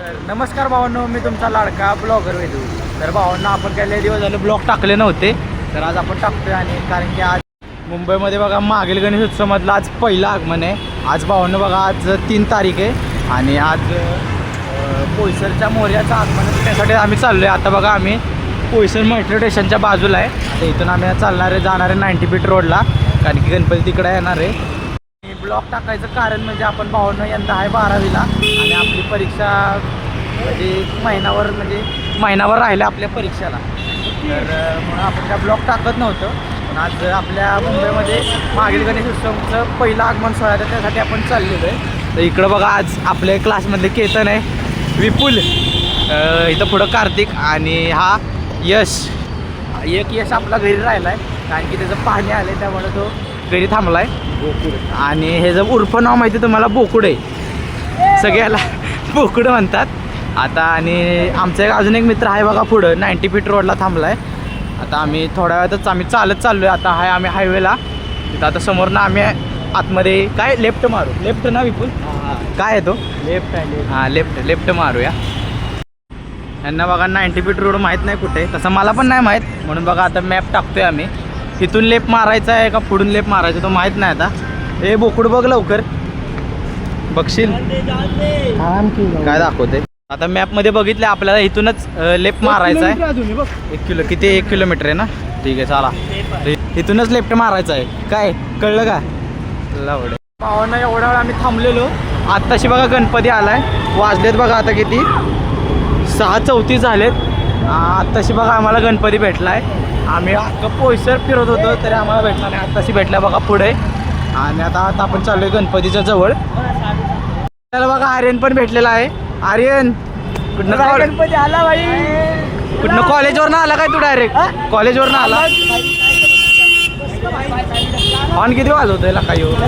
नमस्कार भावांनो, मी तुमचा लाडका ब्लॉगर वेदू. तर भावांनो, आपण काही दिवस झाले ब्लॉग टाकले नव्हते, तर आज आपण टाकतोय. आणि कारण की आज मुंबईमध्ये बघा मागील गणेश उत्सवामधलं आज पहिलं आगमन आहे. आज भावांनो बघा, आज 3 तारीख आहे आणि आज पोईसरच्या मोर्याचं आगमन त्यासाठी आम्ही चाललो आहे. आता बघा आम्ही पोईसर मेट्रो स्टेशनच्या बाजूला आहे. आता इथून आम्ही जाणार आहे 90 फीट रोडला, कारण की गणपती तिकडे येणार आहे. ब्लॉग टाकायचं कारण म्हणजे आपण भावांनो यंदा आहे 12वीला आणि आपली परीक्षा म्हणजे महिनाभर राहिलं आपल्या परीक्षेला. तर म्हणून आपण त्या ब्लॉग टाकत नव्हतं. पण आज आपल्या मुंबईमध्ये मागील गणेश उत्सवाचं पहिलं आगमन सोहळा आहे, त्यासाठी आपण चाललेलो आहे. तर इकडं बघा, आज आपल्या क्लासमधले केतन आहे, विपुल, इथं पुढं कार्तिक आणि हा यश. एक यश आपला घरी राहिला आहे, कारण की त्याचं पाणी आलं आहे, त्यामुळे तो घरी थांबला आहे. आणि हे जर उर्फ नाव माहिती तुम्हाला, बोकुड आहे, सगळ्याला बोकुड म्हणतात. आता आणि आमचा एक अजून एक मित्र आहे बघा पुढं 90 फीट रोडला थांबला आहे. आता आम्ही थोड्या वेळातच आम्ही चालत चाललो आहे. आता आम्ही हायवेला तिथं, आता समोरनं आम्ही आतमध्ये काय लेफ्ट मारू, लेफ्ट ना विपुल काय आहे तो, लेफ्ट आहे. हां, लेफ्ट मारूया. यांना बघा 90 फीट रोड माहीत नाही कुठे, तसं मला पण नाही माहीत, म्हणून बघा आता मॅप टाकतोय आम्ही. इथून लेफ्ट मारायचा आहे का पुढून लेफ्ट मारायचं तो माहीत नाही. आता हे बोकुड बघ लवकर, बघशील काय दाखवते. आता मॅपमध्ये बघितलं आपल्याला इथूनच लेफ्ट मारायचा आहे. 1 किलोमीटर आहे ना, ठीक आहे चला, इथूनच लेफ्ट मारायचं आहे. काय कळलं का लावडे पावांना. एवढा वेळ आम्ही थांबलेलो. आत्ताशी बघा गणपती आलाय, वाजलेत बघा आता किती, 6:34 झालेत. आत्ताशी बघा आम्हाला गणपती भेटलाय. आम्ही अख्खं पोईसर फिरत होतो तरी आम्हाला भेटला नाही, आत्ताशी भेटला बघा पुढे. आणि आता आपण चाललोय गणपतीच्या जवळ. त्याला बघा आर्यन पण भेटलेला आहे. आर्यन कुठनं गणपती आला भाई, कुठनं कॉलेजवरनं आला काय तू? डायरेक्ट कॉलेजवरनं आला. ऑन किती वाजवतोय ला काय बघा.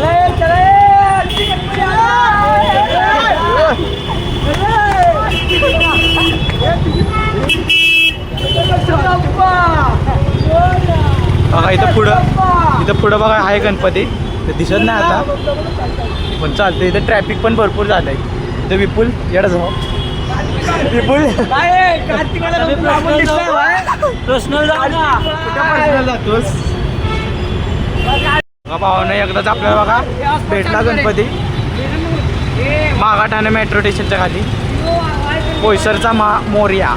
इथं पुढं बघा आहे गणपती, ते दिसत नाही आता पण चालते. इथं ट्रॅफिक पण भरपूर झालं आहे. इथं विपुल येडा जाऊ, विपुल पर्सनल जातोस भावानं. एकदाच आपल्याला बघा भेटला गणपती मागाठाणे मेट्रो स्टेशनच्या खाली, पोईसरचा मोरया.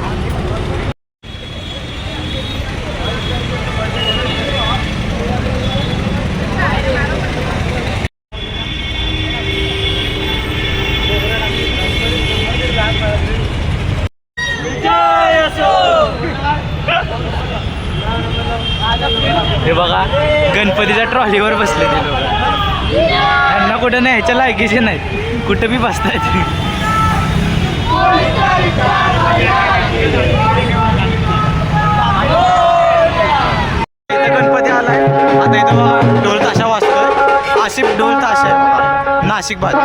हे बघा गणपतीच्या ट्रॉलीवर बसले ते लोक. त्यांना कुठं नाही ह्याच्या लायकीचे नाहीत, कुठं बी बसतायत. इथं गणपती आलाय. आता इथं बघा ढोल ताशा वाजतोय, आसिफ ढोल ताशा आहे बघा, नाशिक बाजू.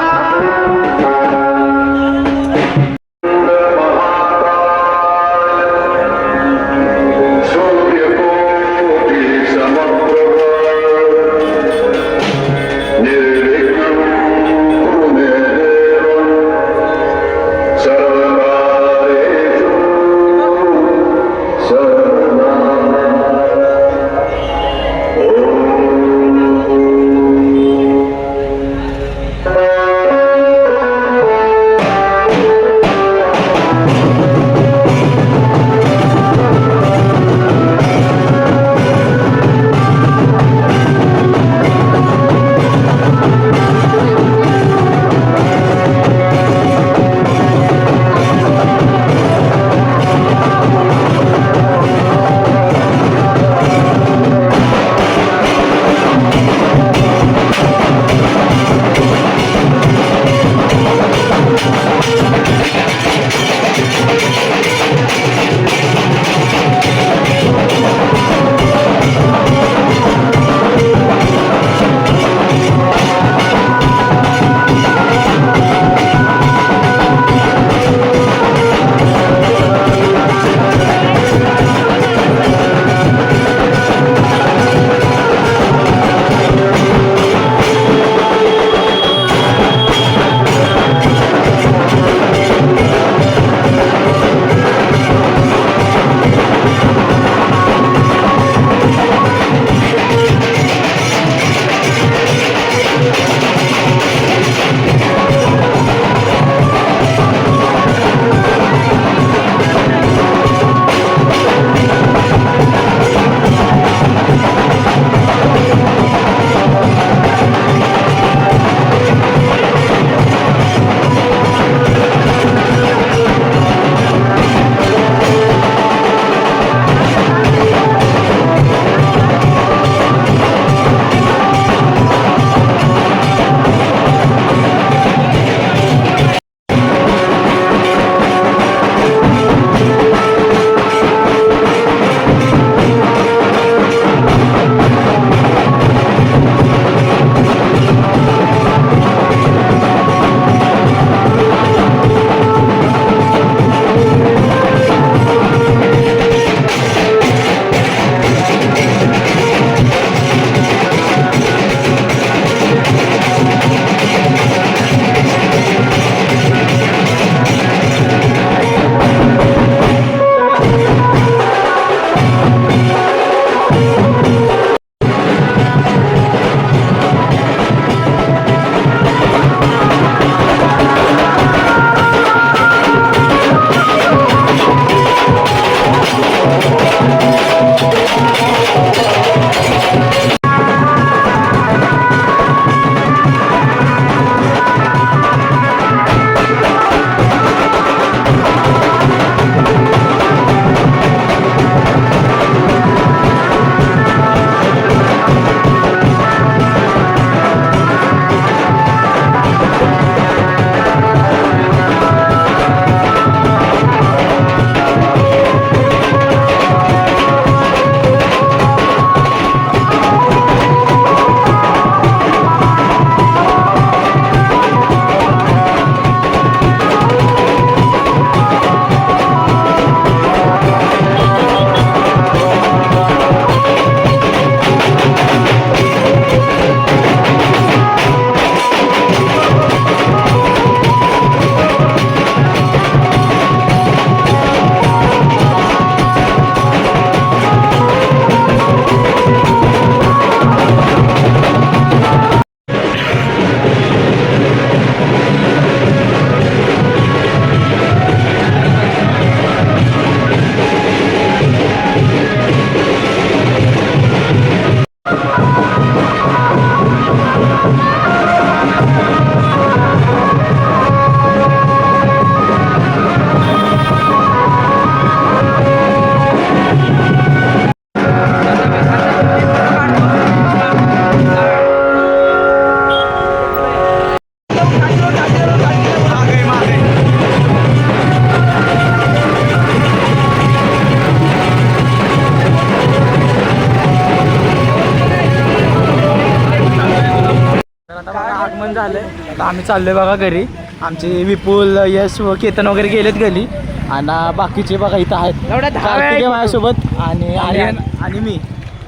आगमन झालं आता आम्ही चाललोय बघा घरी. आमचे विपुल, यश व केतन वगैरे गेलेत घरी आणि बाकीचे बघा इथं आहेत. कार्तिक आहे माझ्यासोबत आणि आर्यन आणि मी.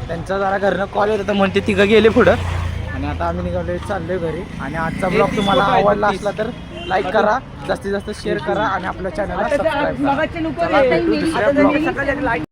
त्यांचा जरा घरनं कॉल येत होता म्हणते तिघं गेले पुढं आणि आता आम्ही निघालोय चाललोय घरी. आणि आजचा ब्लॉग तुम्हाला आवडला असला तर लाईक करा, जास्तीत जास्त शेअर करा आणि आपल्या चॅनलला सबस्क्राईब करा. चला, भेटू दुसऱ्या ब्लॉग.